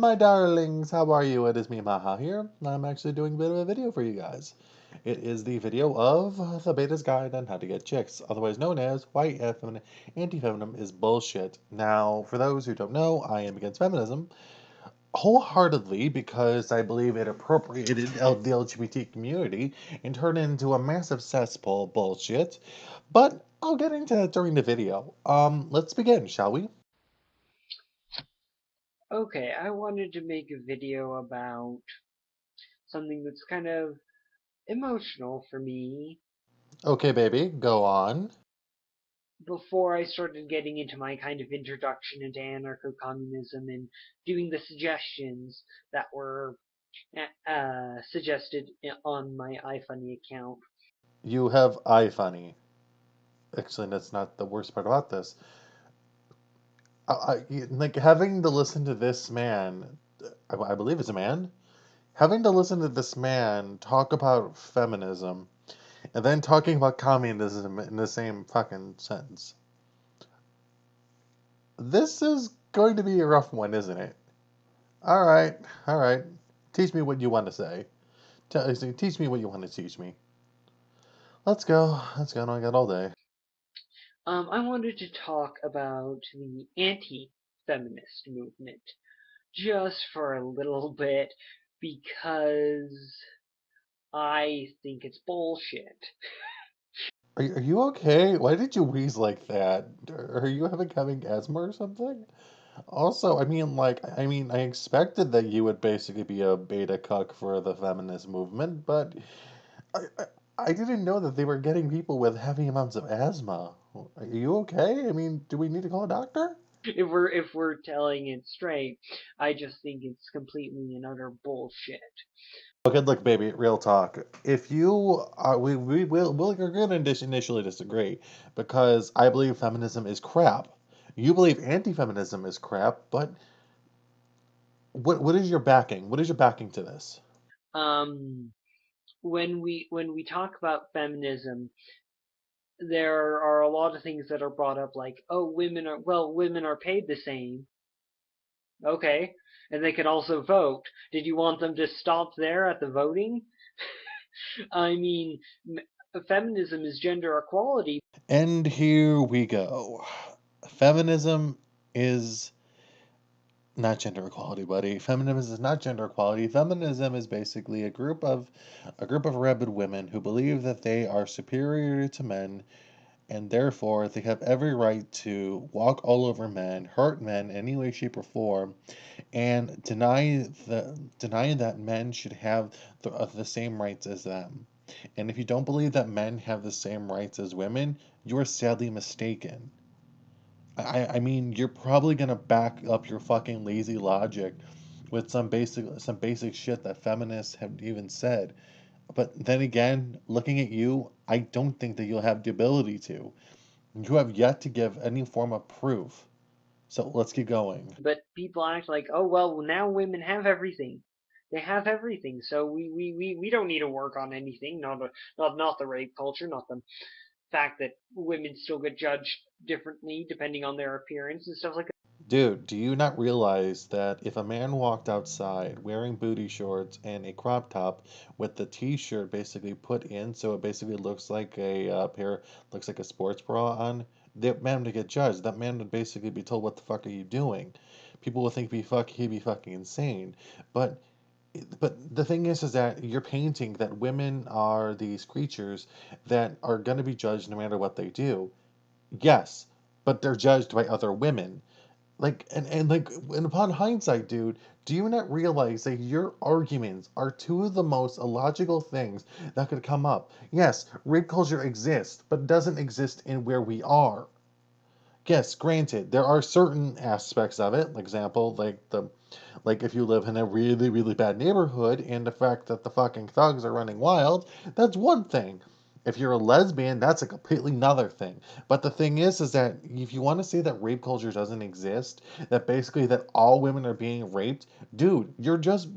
my darlings, how are you? It is me, Maha, here. I'm actually doing a bit of a video for you guys. It is the video of the Beta's Guide on How to Get Chicks, otherwise known as Why Anti-Feminism is Bullshit. Now, for those who don't know, I am against feminism wholeheartedly because I believe it appropriated the LGBT community and turned it into a massive cesspool of bullshit. But I'll get into that during the video. Let's begin, shall we? Okay, I wanted to make a video about something that's kind of emotional for me Okay, baby, go on. before I started getting into my kind of introduction into anarcho-communism and doing the suggestions that were suggested on my iFunny account. You have iFunny. Actually, that's not the worst part about this. Like having to listen to this man, I believe it's a man, having to listen to this man talk about feminism and then talking about communism in the same fucking sentence. This is going to be a rough one, isn't it? All right, all right. Teach me what you want to say. Teach me what you want to teach me. Let's go. Let's go. I got all day. I wanted to talk about the anti-feminist movement just for a little bit because I think it's bullshit. Are you okay? Why did you wheeze like that? Are you having asthma or something? Also, I expected that you would basically be a beta cuck for the feminist movement, but I, I, I didn't know that they were getting people with heavy amounts of asthma. Are you okay? I mean, do we need to call a doctor? If we're telling it straight, I just think it's completely and utter bullshit. Okay, look, baby, real talk. If you are, we're going to initially disagree because I believe feminism is crap. You believe anti-feminism is crap, but what is your backing? What is your backing to this? Um, when we talk about feminism, there are a lot of things that are brought up, like, oh, women are paid the same, okay, and they can also vote. Did you want them to stop there at the voting? I mean, feminism is gender equality. And here we go. Feminism is not gender equality, buddy. Feminism is not gender equality. Feminism is basically a group of rabid women who believe that they are superior to men and therefore they have every right to walk all over men, hurt men in any way, shape, or form, and deny that men should have the same rights as them. And if you don't believe that men have the same rights as women, you are sadly mistaken. I mean, you're probably gonna back up your fucking lazy logic with some basic shit that feminists have even said. But then again, looking at you, I don't think that you'll have the ability to. You have yet to give any form of proof. So let's keep going. But people act like, oh, well, now women have everything. They have everything, so we don't need to work on anything. Not the rape culture, not the fact that women still get judged differently depending on their appearance and stuff like that. Dude, do you not realize that if a man walked outside wearing booty shorts and a crop top with the t-shirt basically put in so it basically looks like looks like a sports bra on, that man would get judged. That man would basically be told, what the fuck are you doing? People would think he'd be fucking insane. But but the thing is that you're painting that women are these creatures that are going to be judged no matter what they do. Yes, but they're judged by other women. And upon hindsight, dude, do you not realize that your arguments are two of the most illogical things that could come up? Yes, rape culture exists, but it doesn't exist in where we are. Yes, granted, there are certain aspects of it. Example, like if you live in a really, really bad neighborhood and the fact that the fucking thugs are running wild, that's one thing. If you're a lesbian, that's a completely another thing. But the thing is that if you want to say that rape culture doesn't exist, that basically that all women are being raped, dude, you're just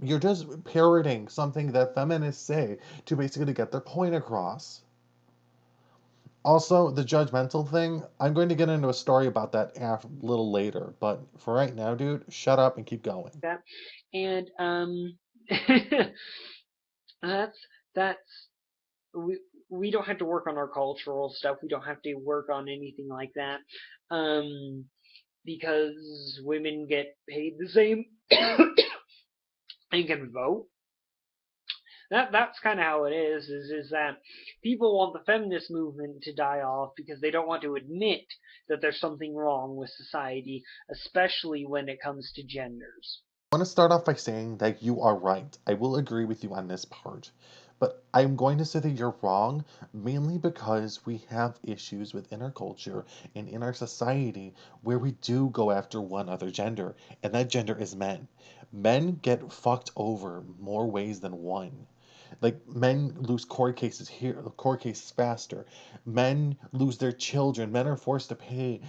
parroting something that feminists say to basically get their point across. Also, the judgmental thing, I'm going to get into a story about that a little later, but for right now, dude, shut up and keep going. That and that's that's we don't have to work on our cultural stuff. We don't have to work on anything like that. Um, because women get paid the same and can vote. That's kind of how it is that people want the feminist movement to die off because they don't want to admit that there's something wrong with society, especially when it comes to genders. I want to start off by saying that you are right. I will agree with you on this part. But I'm going to say that you're wrong mainly because we have issues within our culture and in our society where we do go after one other gender, and that gender is men. Men get fucked over more ways than one. Like men lose court cases here, court cases faster. Men lose their children. Men are forced to pay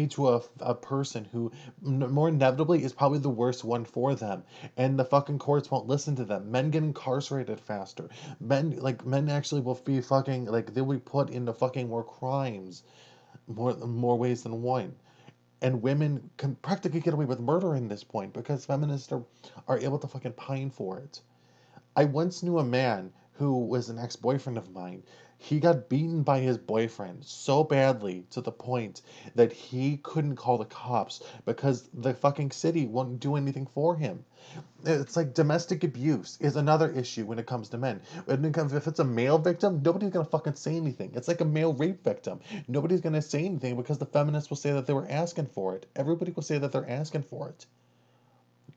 to a person who more inevitably is probably the worst one for them, and the fucking courts won't listen to them. Men get incarcerated faster. Men actually will be fucking like they'll be put into fucking more crimes, more ways than one. And women can practically get away with murder in this point because feminists are able to fucking pine for it. I once knew a man who was an ex-boyfriend of mine. He got beaten by his boyfriend so badly to the point that he couldn't call the cops because the fucking city won't do anything for him. It's like domestic abuse is another issue when it comes to men. If it's a male victim, nobody's gonna fucking say anything. It's like a male rape victim. Nobody's gonna say anything because the feminists will say that they were asking for it. Everybody will say that they're asking for it.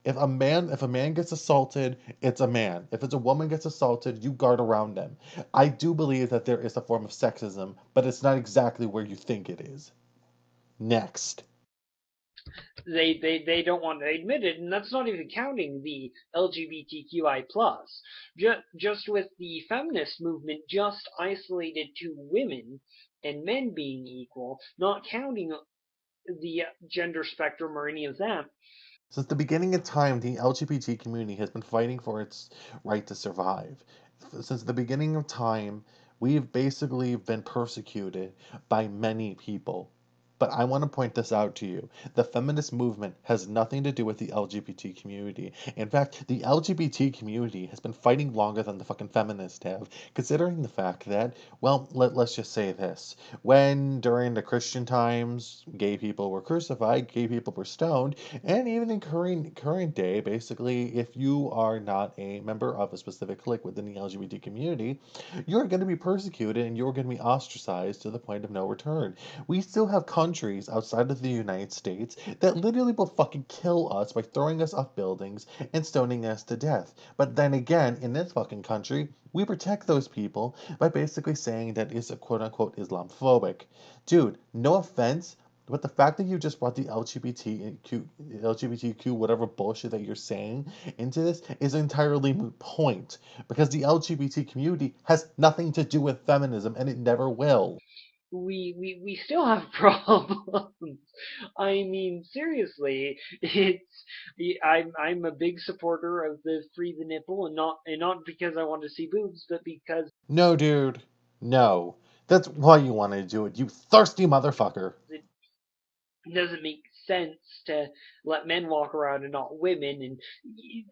If a man gets assaulted, it's a man. If it's a woman gets assaulted, you guard around them. I do believe that there is a form of sexism, but it's not exactly where you think it is. Next. They don't want to admit it, and that's not even counting the LGBTQI plus. Just with the feminist movement, just isolated to women and men being equal, not counting the gender spectrum or any of that. Since the beginning of time, the LGBT community has been fighting for its right to survive. Since the beginning of time, we've basically been persecuted by many people. But I want to point this out to you. The feminist movement has nothing to do with the LGBT community. In fact, the LGBT community has been fighting longer than the fucking feminists have, considering the fact that, well, let's just say this. When during the Christian times, gay people were crucified, gay people were stoned, and even in current day, basically, if you are not a member of a specific clique within the LGBT community, you're going to be persecuted and you're going to be ostracized to the point of no return. We still have countries outside of the United States that literally will fucking kill us by throwing us off buildings and stoning us to death. But then again, in this fucking country, we protect those people by basically saying that it's a quote unquote Islamophobic. Dude, no offense, but the fact that you just brought the LGBTQ, whatever bullshit that you're saying into this is an entirely moot point because the LGBT community has nothing to do with feminism and it never will. We still have problems. I mean, seriously, I'm a big supporter of the free the nipple, and not because I want to see boobs, but because No, dude. No. That's why you want to do it, you thirsty motherfucker. it doesn't make sense to let men walk around and not women, and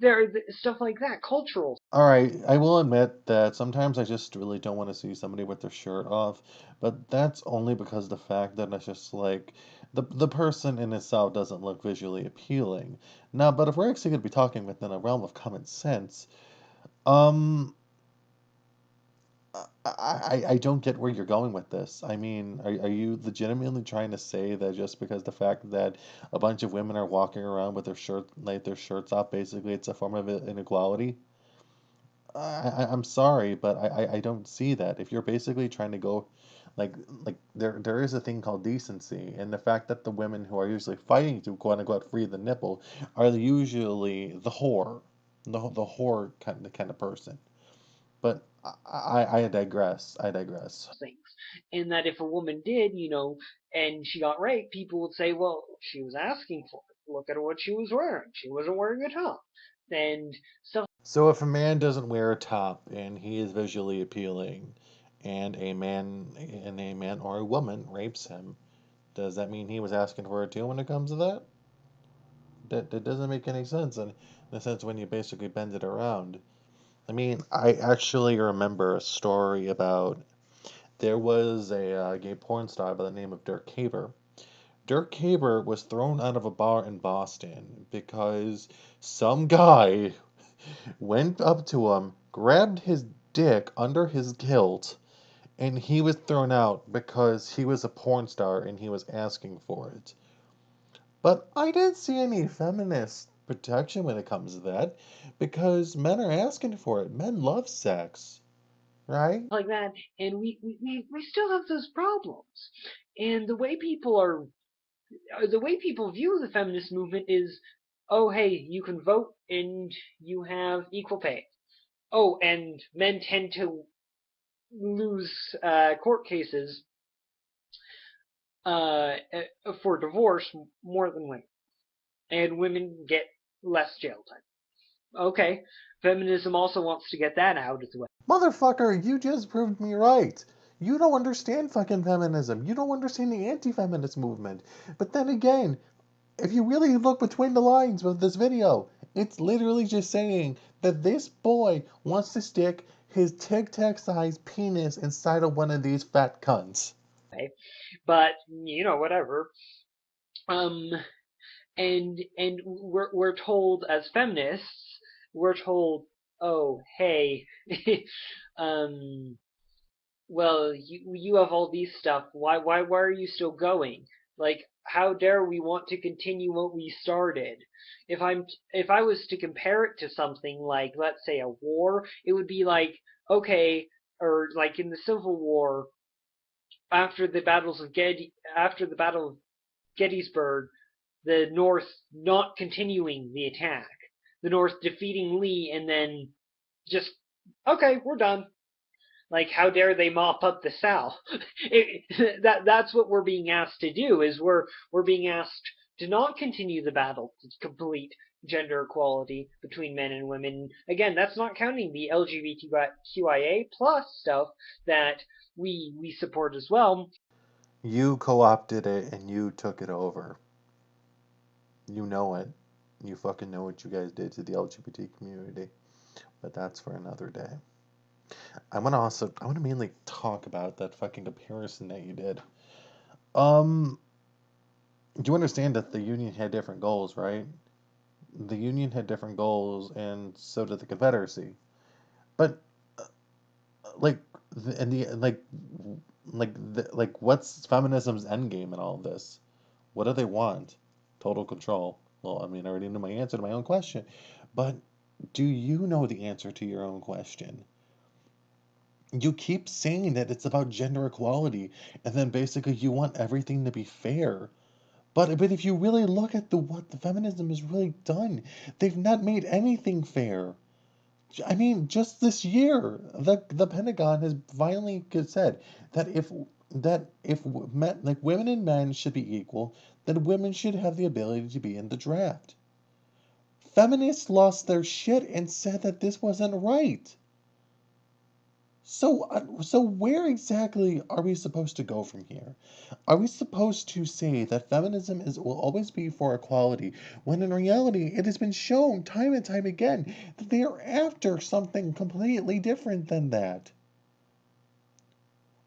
there stuff like that, cultural. Alright, I will admit that sometimes I just really don't want to see somebody with their shirt off, but that's only because the fact that it's just like the person in itself doesn't look visually appealing. Now, but if we're actually going to be talking within a realm of common sense, um, I don't get where you're going with this. I mean, are you legitimately trying to say that just because the fact that a bunch of women are walking around with their shirts off, basically it's a form of inequality? I'm sorry, but I don't see that. If you're basically trying to go, there is a thing called decency, and the fact that the women who are usually fighting to quote unquote free the nipple are usually the whore, the whore kind of person. But I digress. I digress. Things. And that if a woman did, and she got raped, people would say, well, she was asking for it. Look at what she was wearing. She wasn't wearing a top. And stuff. So if a man doesn't wear a top and he is visually appealing, and a man or a woman rapes him, does that mean he was asking for it too when it comes to that? That doesn't make any sense in the sense when you basically bend it around. I mean, I actually remember a story about there was a gay porn star by the name of Dirk Haber. Dirk Haber was thrown out of a bar in Boston because some guy went up to him, grabbed his dick under his kilt, and he was thrown out because he was a porn star and he was asking for it. But I didn't see any feminist protection when it comes to that because men are asking for it. Men love sex, right? like that, and we still have those problems. And the way people view the feminist movement is, oh hey, you can vote and you have equal pay. Oh, and men tend to lose court cases uh, for divorce more than women, and women get less jail time. Okay, feminism also wants to get that out as well. Motherfucker, you just proved me right. You don't understand fucking feminism. You don't understand the anti feminist movement. But then again, if you really look between the lines with this video, it's literally just saying that this boy wants to stick his tic tac sized penis inside of one of these fat cunts. Okay? But whatever. Um, and we're told as feminists, we're told, oh hey, um, well you have all these stuff. Why are you still going? Like, how dare we want to continue what we started? If I was to compare it to something like, let's say, a war, it would be like, okay, or like in the Civil War, after the Battle of Gettysburg, the North not continuing the attack, the North defeating Lee, and then just, okay, we're done. Like, how dare they mop up the South? That's what we're being asked to do. Is we're being asked to not continue the battle to complete gender equality between men and women. Again, that's not counting the LGBTQIA plus stuff that we support as well. You co opted it and you took it over. You know it. You fucking know what you guys did to the LGBT community. But that's for another day. I wanna mainly talk about that fucking comparison that you did. Um, you understand that the Union had different goals, right? The Union had different goals, and so did the Confederacy. But like, and the what's feminism's end game in all of this? What do they want? Total control. Well, I mean, I already know my answer to my own question, but do you know the answer to your own question? You keep saying that it's about gender equality, and then basically you want everything to be fair. But if you really look at what the feminism has really done, they've not made anything fair. I mean, just this year, the Pentagon has violently said that if men, like women and men should be equal, then women should have the ability to be in the draft. Feminists lost their shit and said that this wasn't right. So where exactly are we supposed to go from here? Are we supposed to say that feminism will always be for equality, when in reality it has been shown time and time again that they are after something completely different than that?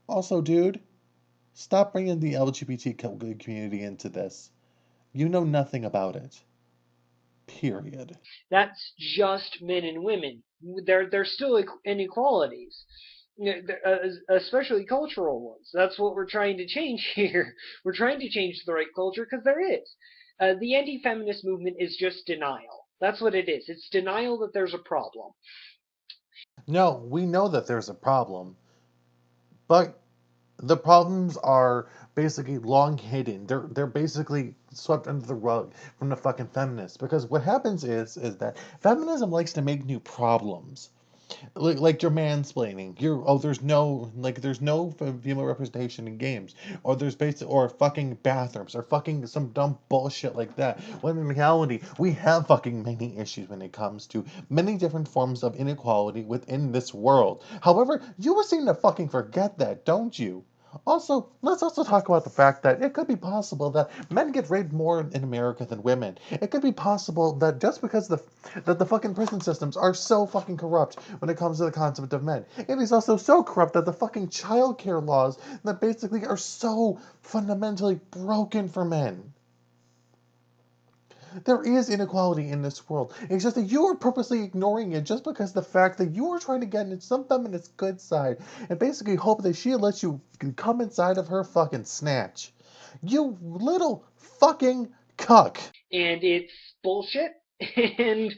Also, dude, stop bringing the LGBT community into this. You know nothing about it. Period. That's just men and women. There's still inequalities, especially cultural ones. That's what we're trying to change here. We're trying to change the right culture because there is. The anti-feminist movement is just denial. That's what it is. It's denial that there's a problem. No, we know that there's a problem, but the problems are basically long hidden. They're basically swept under the rug from the fucking feminists. Because what happens is that feminism likes to make new problems. Like you're mansplaining. There's no female representation in games, or there's basic or fucking bathrooms, or fucking some dumb bullshit like that. When in reality, we have fucking many issues when it comes to many different forms of inequality within this world. However, you seem to fucking forget that, don't you? Also, let's also talk about the fact that it could be possible that men get raped more in America than women. It could be possible that just because the fucking prison systems are so fucking corrupt when it comes to the concept of men, it is also so corrupt that the fucking childcare laws that basically are so fundamentally broken for men. There is inequality in this world. It's just that you are purposely ignoring it just because the fact that you are trying to get into some feminist good side and basically hope that she lets you come inside of her fucking snatch. You little fucking cuck. And it's bullshit. And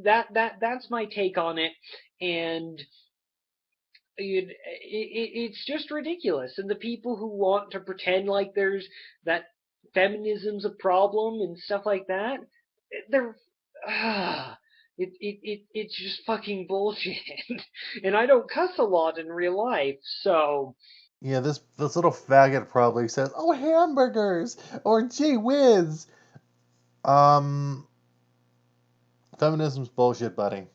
that's my take on it. And it's just ridiculous. And the people who want to pretend like there's that feminism's a problem and stuff like that, they're it's just fucking bullshit. And I don't cuss a lot in real life, so Yeah, this little faggot probably says, "Oh, hamburgers," or "Gee whiz." Um, Feminism's bullshit, buddy.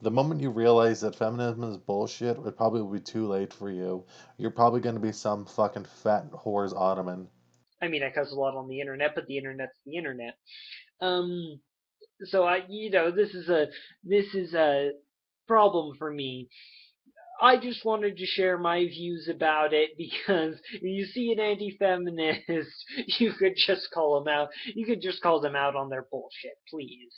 The moment you realize that feminism is bullshit, it probably will be too late for you. You're probably going to be some fucking fat whore's ottoman. I mean I cuss a lot on the internet, but the internet's the internet. Um, so this is a problem for me. I just wanted to share my views about it because if you see an anti-feminist, you could just call them out. You could just call them out on their bullshit, please.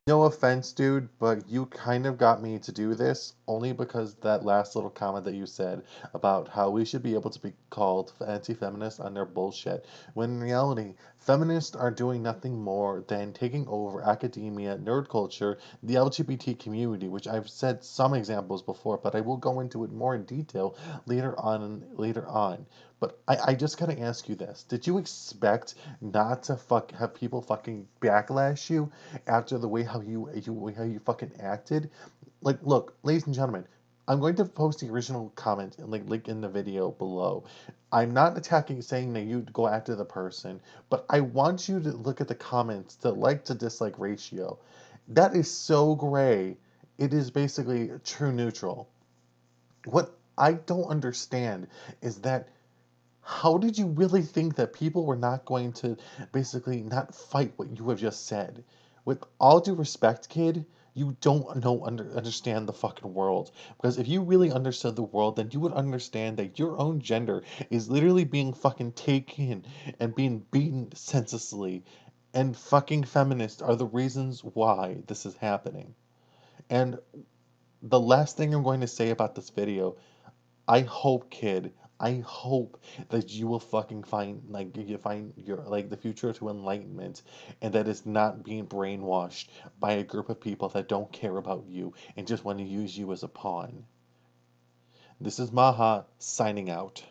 No offense, dude, but you kind of got me to do this only because that last little comment that you said about how we should be able to be called anti-feminist on their bullshit. When in reality, feminists are doing nothing more than taking over academia, nerd culture, the LGBT community, which I've said some examples before, but I will go into it more in detail later on. But I just gotta ask you this. Did you expect not to have people fucking backlash you after the way how you fucking acted? Like, look, ladies and gentlemen, I'm going to post the original comment and like link in the video below. I'm not attacking saying that you go after the person, but I want you to look at the comments, the like to dislike ratio. That is so gray. It is basically true neutral. What I don't understand is that how did you really think that people were not going to basically not fight what you have just said? With all due respect, kid, you don't understand the fucking world. Because if you really understood the world, then you would understand that your own gender is literally being fucking taken and being beaten senselessly. And fucking feminists are the reasons why this is happening. And the last thing I'm going to say about this video, I hope, kid, I hope that you will fucking find you find your the future to enlightenment, and that is not being brainwashed by a group of people that don't care about you and just want to use you as a pawn. This is Maha signing out.